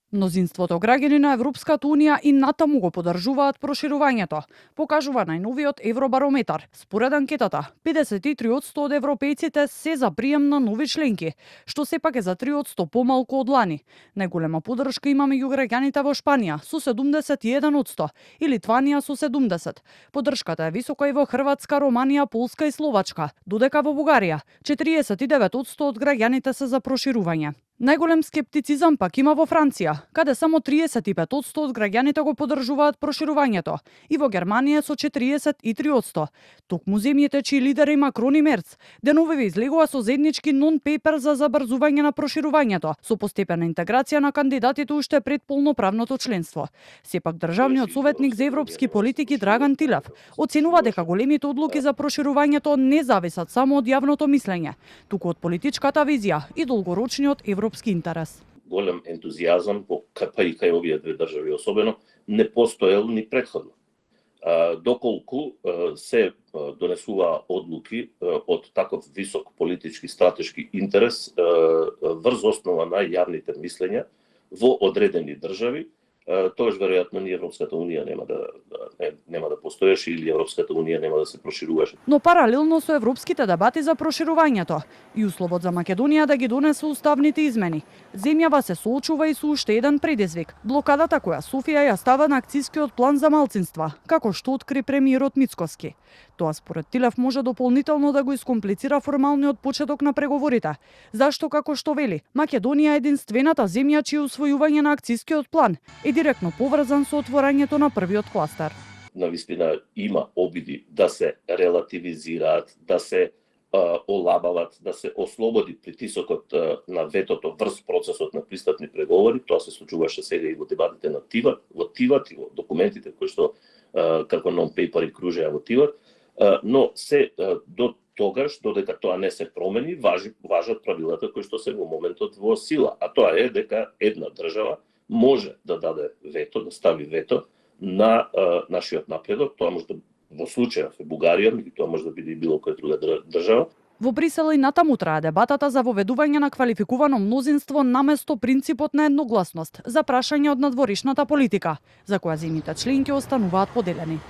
Мнозинството граѓани на Европската Унија и натаму го поддржуваат проширувањето, покажува најновиот Евробарометар. Според анкетата, 53% од европејците се за прием на нови членки, што сепак е за 3% помалку од лани. Најголема поддршка има меѓу граѓаните во Шпанија со 71% и Литванија со 70%. Поддршката е висока и во Хрватска, Романија, Полска и Словачка, додека во Бугарија 49% од граѓаните се за проширување. Најголем скептицизам пак има во Франција, каде само 35% од граѓаните го поддржуваат проширувањето, и во Германија со 43%. Токму земјите чии лидери Макрон и Мерц деновиве излегува со заеднички нон-пейпер за забрзување на проширувањето, со постепена интеграција на кандидатите уште пред полноправното членство. Сепак државниот советник за европски политики Драган Тилев оценува дека големите одлуки за проширувањето не зависат само од јавното мислење, туку од политичката визија и долгорочниот европски интерес. Голем ентузијазам, па и кај овие две држави особено, не постоел ни претходно. Доколку се донесува одлуки од таков висок политички стратешки интерес врз основа на јавните мислења во одредени држави, тоаш веројатно ни Европската Унија нема да постоеше или Европската Унија нема да се прошируваше. Но паралелно со европските дебати за проширувањето и условот за Македонија да ги донесе уставните измени, земјава се соочува и со уште еден предизвик – блокадата која Софија ја става на акцискиот план за малцинства, како што откри премиерот Мицкоски. Тоа според Тилев може дополнително да го искомплицира формалниот почеток на преговорите. Зашто, како што вели, Македонија е единствената земја чие усвојување на акцискиот план е директно поврзан со отворањето на првиот кластер. Навистина има обиди да се релативизираат, да се олабават, да се ослободи притисокот на ветото врз процесот на пристапни преговори. Тоа се случуваше сега и во дебатите на ТИВАТ, и во документите кои што како нон-пейпери кружеа во ТИВАТ, но се до тогаш, додека тоа не се промени, важат правилата кои што се во моментот во сила, а тоа е дека една држава може да даде вето, да стави вето на нашиот напредок. Тоа може да во случајов е Бугарија, и тоа може да биде и било која друга држава. Во Брисел и натаму трае дебатата за воведување на квалификувано мнозинство наместо принципот на едногласност за прашање од надворешната политика, за која земјите членки остануваат поделени.